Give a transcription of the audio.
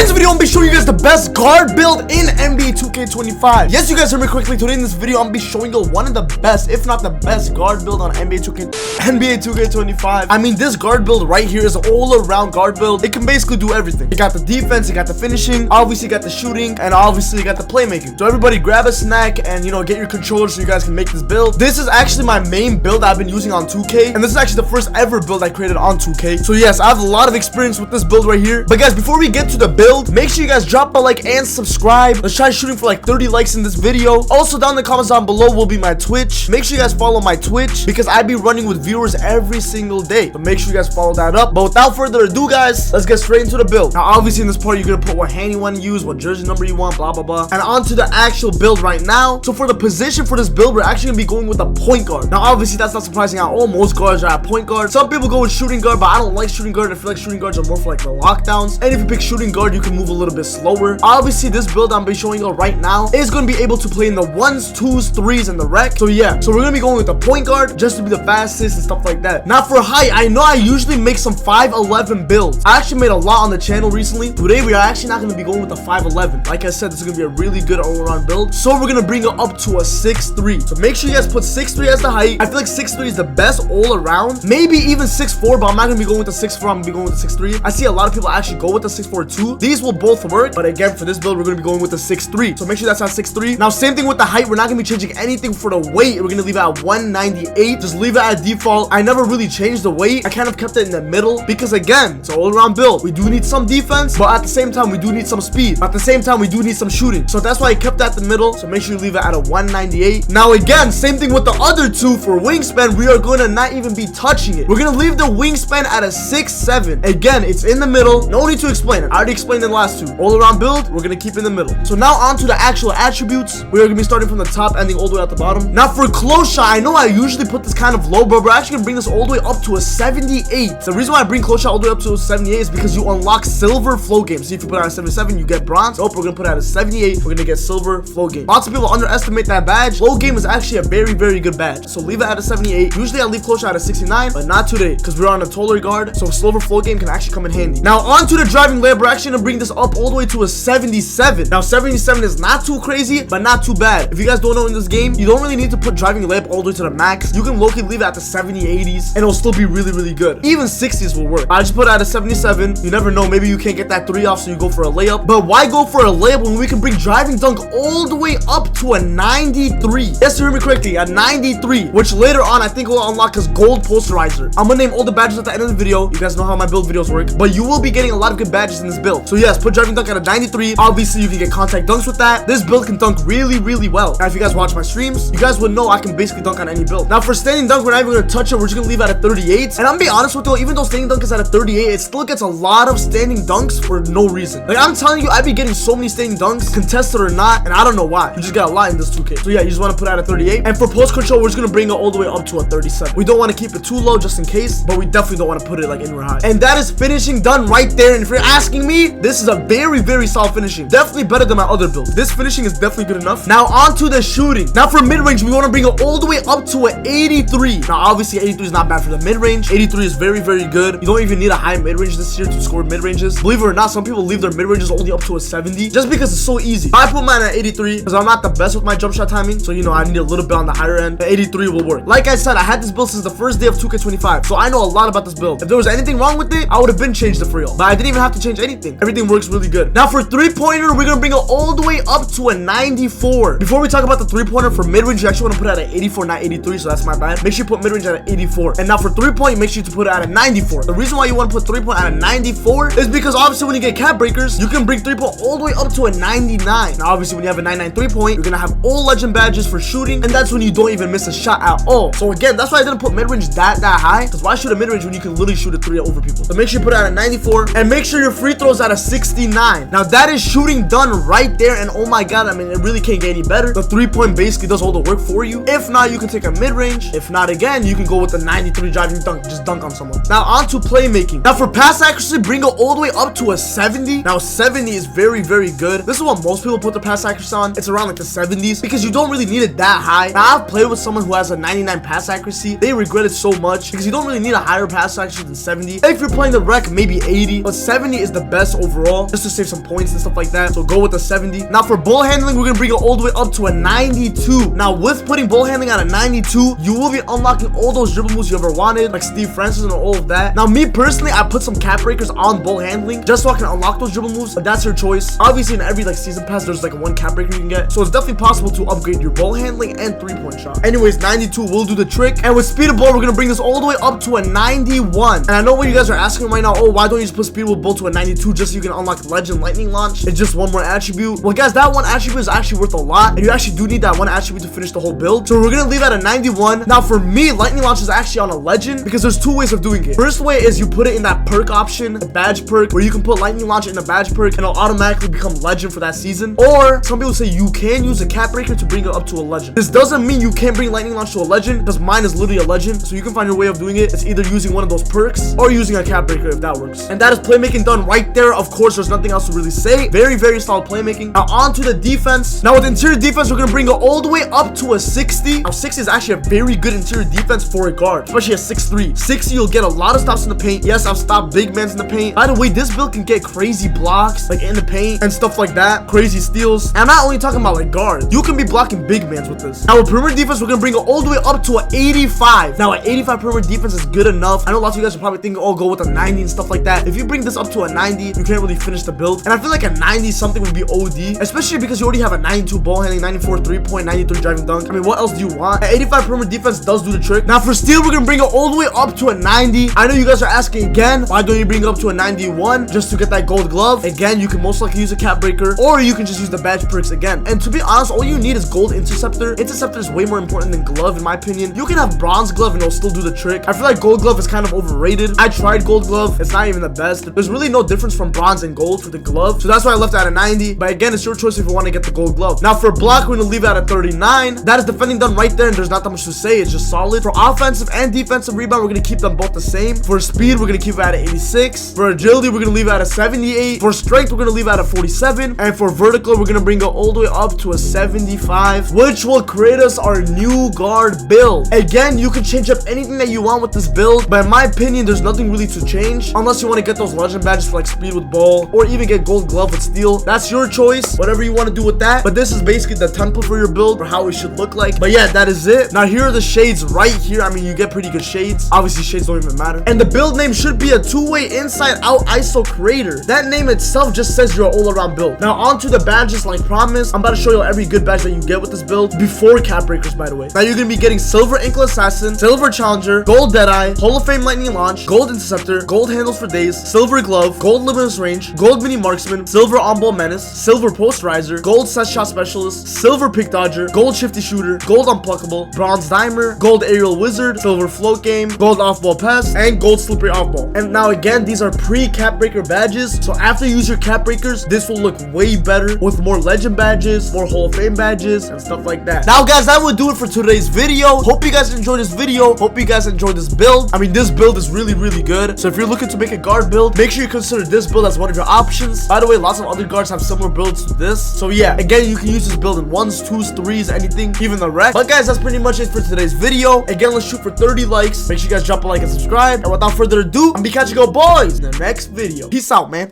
this video, I'm gonna be showing you guys the best guard build in NBA 2K25. Yes, you guys heard me correctly. Today in this video, I'm gonna be showing you one of the best, if not the best, guard build on NBA 2K25. I mean, this guard build right here is an all-around guard build. It can basically do everything. You got the defense, you got the finishing, obviously you got the shooting, and obviously you got the playmaking. So everybody grab a snack and, you know, get your controller so you guys can make this build. This is actually my main build I've been using on 2K, and this is actually the first ever build I created on 2K. So yes, I have a lot of experience with this build right here. But guys, before we get to the build, make sure you guys drop a like and subscribe. Let's try shooting for like 30 likes in this video. Also, down in the comments down below will be my Twitch. Make sure you guys follow my Twitch because I be running with viewers every single day. So make sure you guys follow that up. But without further ado, guys, let's get straight into the build. Now, obviously in this part, you're gonna put what hand you want to use, what jersey number you want, blah blah blah. And on to the actual build right now. So for the position for this build, we're actually gonna be going with a point guard. Now, obviously that's not surprising at all. Most guards are at point guard. Some people go with shooting guard, but I don't like shooting guard. I feel like shooting guards are more for like the lockdowns. And if you pick shooting guard, you can move a little bit slower. Obviously, this build I'm be showing you right now is going to be able to play in the 1s, 2s, 3s, and the rec. So yeah, so we're going to be going with the point guard just to be the fastest and stuff like that. Now for height, I know I usually make some 5'11 builds. I actually made a lot on the channel recently. Today, we are actually not going to be going with the 5'11. Like I said, this is going to be a really good all-around build. So we're going to bring it up to a 6'3. So make sure you guys put 6'3 as the height. I feel like 6'3 is the best all-around. Maybe even 6'4, but I'm not going to be going with the 6'4. I'm going to be going with the 6'3. I see a lot of people actually go with the 6'4 too. These will both work, but again, for this build, we're going to be going with the 6'3. So make sure that's at 6'3. Now, same thing with the height. We're not going to be changing anything for the weight. We're going to leave it at 198. Just leave it at default. I never really changed the weight. I kind of kept it in the middle because, again, it's an all-around build. We do need some defense, but at the same time, we do need some speed. At the same time, we do need some shooting. So that's why I kept that in the middle. So make sure you leave it at a 198. Now, again, same thing with the other two. For wingspan, we are going to not even be touching it. We're going to leave the wingspan at a 6'7. Again, it's in the middle. No need to explain it. I already explained in the last two. All-around build, we're going to keep in the middle. So now on to the actual attributes. We are going to be starting from the top, ending all the way at the bottom. Now for close shot, I know I usually put this kind of low, but we're actually going to bring this all the way up to a 78. The reason why I bring close shot all the way up to a 78 is because you unlock silver flow game. See, if you put it at a 77, you get bronze. Nope, we're going to put it at a 78. We're going to get silver flow game. Lots of people underestimate that badge. Flow game is actually a very, very good badge. So leave it at a 78. Usually I leave close shot at a 69, but not today because we're on a taller guard. So silver flow game can actually come in handy. Now on to the driving layup. We're actually going to bring this up all the way to a 77. Now 77 is not too crazy, but not too bad. If you guys don't know, in this game, you don't really need to put driving layup all the way to the max. You can low-key leave it at the 70, 80s, and it'll still be really, really good. Even 60s will work. I just put it at a 77. You never know. Maybe you can't get that 3 off, so you go for a layup. But why go for a layup when we can bring driving dunk all the way up to a 93? Yes, you heard me correctly, a 93, which later on I think will unlock as gold posterizer. I'm gonna name all the badges at the end of the video. You guys know how my build videos work, but you will be getting a lot of good badges in this build. So yes, put driving dunk at a 93. Obviously, you can get contact dunks with that. This build can dunk really, really well. Now, if you guys watch my streams, you guys would know I can basically dunk on any build. Now, for standing dunk, we're not even gonna touch it. We're just gonna leave it at a 38. And I'm gonna be honest with you, even though standing dunk is at a 38, it still gets a lot of standing dunks for no reason. Like, I'm telling you, I be getting so many standing dunks, contested or not, and I don't know why. You just got a lot in this 2K. So yeah, you just want to put it at a 38. And for post control, we're just gonna bring it all the way up to a 37. We don't want to keep it too low just in case, but we definitely don't want to put it like anywhere high. And that is finishing done right there. And if you're asking me, this is a very, very solid finishing. Definitely better than my other build. This finishing is definitely good enough. Now on to the shooting. Now for mid-range, we want to bring it all the way up to an 83. Now obviously 83 is not bad for the mid-range. 83 is very, very good. You don't even need a high mid-range this year to score mid-ranges. Believe it or not, some people leave their mid-ranges only up to a 70 just because it's so easy. I put mine at 83 because I'm not the best with my jump shot timing, so you know I need a little bit on the higher end. The 83 will work. Like I said, I had this build since the first day of 2K25, so I know a lot about this build. If there was anything wrong with it, I would have been changed it for y'all, but I didn't even have to change anything. Everything works really good. Now for three-pointer, we're gonna bring it all the way up to a 94. Before we talk about the three-pointer, for mid-range, you actually want to put it at an 84, not 83, so that's my bad. Make sure you put mid-range at an 84. And now for three-point, make sure you put it at a 94. The reason why you want to put three-point at a 94 is because obviously when you get cap breakers, you can bring three-point all the way up to a 99. Now obviously when you have a 99 three-point, you're gonna have all legend badges for shooting, and that's when you don't even miss a shot at all. So again, that's why I didn't put mid-range that high, because why shoot a mid-range when you can literally shoot a 3 over people? So make sure you put it at a 94, and make sure your free throws at a 69. Now that is shooting done right there, and oh my god, I mean, it really can't get any better. The three-point basically does all the work for you. If not, you can take a mid-range. If not, again, you can go with the 93 driving dunk. Just dunk on someone. Now on to playmaking. Now for pass accuracy, bring it all the way up to a 70. Now 70 is very, very good. This is what most people put their pass accuracy on. It's around like the 70s because you don't really need it that high. Now I've played with someone who has a 99 pass accuracy. They regret it so much because you don't really need a higher pass accuracy than 70. If you're playing the rec, maybe 80, but 70 is the best overall overall, just to save some points and stuff like that. So go with the 70. Now for ball handling, we're gonna bring it all the way up to a 92. Now with putting ball handling at a 92, you will be unlocking all those dribble moves you ever wanted, like Steve Francis and all of that. Now me personally, I put some cap breakers on ball handling just so I can unlock those dribble moves, but that's your choice. Obviously in every like season pass, there's like one cap breaker you can get, so it's definitely possible to upgrade your ball handling and 3-point shot. Anyways, 92 will do the trick. And with speed of ball, we're gonna bring this all the way up to a 91. And I know what you guys are asking right now, oh, why don't you just put speed of ball to a 92 just so you can unlock legend lightning launch? It's just one more attribute. Well guys, that one attribute is actually worth a lot, and you actually do need that one attribute to finish the whole build, so we're gonna leave at a 91. Now for me, lightning launch is actually on a legend because there's two ways of doing it. First way is you put it in that perk option, the badge perk, where you can put lightning launch in the badge perk and it'll automatically become legend for that season. Or some people say you can use a cap breaker to bring it up to a legend. This doesn't mean you can't bring lightning launch to a legend, because mine is literally a legend, so you can find your way of doing it. It's either using one of those perks or using a cap breaker if that works. And that is playmaking done right there. Of course, there's nothing else to really say. Very, very solid playmaking. Now on to the defense. Now with interior defense, we're gonna bring it all the way up to a 60. Now 60 is actually a very good interior defense for a guard, especially a 6'3". 60, you'll get a lot of stops in the paint. Yes, I've stopped big mans in the paint. By the way, this build can get crazy blocks like in the paint and stuff like that, crazy steals. And I'm not only talking about like guards, you can be blocking big mans with this. Now with perimeter defense, we're gonna bring it all the way up to an 85. Now an 85 perimeter defense is good enough. I know lots of you guys are probably thinking, oh, go with a 90 and stuff like that. If you bring this up to a 90, you can't really finish the build, and I feel like a 90 something would be OD, especially because you already have a 92 ball handling, 94 3-point, 93 driving dunk. I mean, what else do you want? An 85 perimeter defense does do the trick. Now for steal, we're gonna bring it all the way up to a 90. I know you guys are asking again, why don't you bring it up to a 91 just to get that gold glove? Again, you can most likely use a cap breaker, or you can just use the badge perks again. And to be honest, all you need is gold interceptor. Interceptor is way more important than glove in my opinion. You can have bronze glove and it'll still do the trick. I feel like gold glove is kind of overrated. I tried gold glove, it's not even the best. There's really no difference from bronze and gold for the glove, so that's why I left it at a 90. But again, it's your choice if you want to get the gold glove. Now for block, we're gonna leave it at a 39. That is defending done right there, and there's not that much to say. It's just solid. For offensive and defensive rebound, we're gonna keep them both the same. For speed, we're gonna keep it at an 86. For agility, we're gonna leave it at a 78. For strength, we're gonna leave it at a 47. And for vertical, we're gonna bring it all the way up to a 75, which will create us our new guard build. Again, you can change up anything that you want with this build, but in my opinion, there's nothing really to change unless you want to get those legend badges for like speed with ball, or even get gold glove with steel. That's your choice, whatever you want to do with that. But this is basically the template for your build, for how it should look like. But yeah, that is it. Now here are the shades right here. I mean, you get pretty good shades. Obviously shades don't even matter. And the build name should be a two-way inside out ISO creator. That name itself just says you're an all-around build. Now on to the badges. Like promised, I'm about to show you every good badge that you get with this build before cap breakers, by the way. Now you're gonna be getting silver ankle assassin, silver challenger, gold deadeye, hall of fame lightning launch, gold interceptor, gold handles for days, silver glove, gold limitless range, gold mini marksman, silver on ball menace, silver post riser, gold set shot specialist, silver pick dodger, gold shifty shooter, gold unpluckable, bronze dimer, gold aerial wizard, silver float game, gold off ball pass, and gold slippery off ball. And now again, these are pre cap breaker badges, so after you use your cap breakers, this will look way better with more legend badges, more hall of fame badges, and stuff like that. Now guys, that would do it for today's video. Hope you guys enjoyed this video. Hope you guys enjoyed this build. I mean, this build is really good. So if you're looking to make a guard build, make sure you consider this build as one of your options. By the way, lots of other guards have similar builds to this, so yeah, again, you can use this build in 1s, 2s, 3s, anything, even the rec. But guys, that's pretty much it for today's video. Again, let's shoot for 30 likes. Make sure you guys drop a like and subscribe, and without further ado, I'm gonna catch you go boys in the next video. Peace out, man.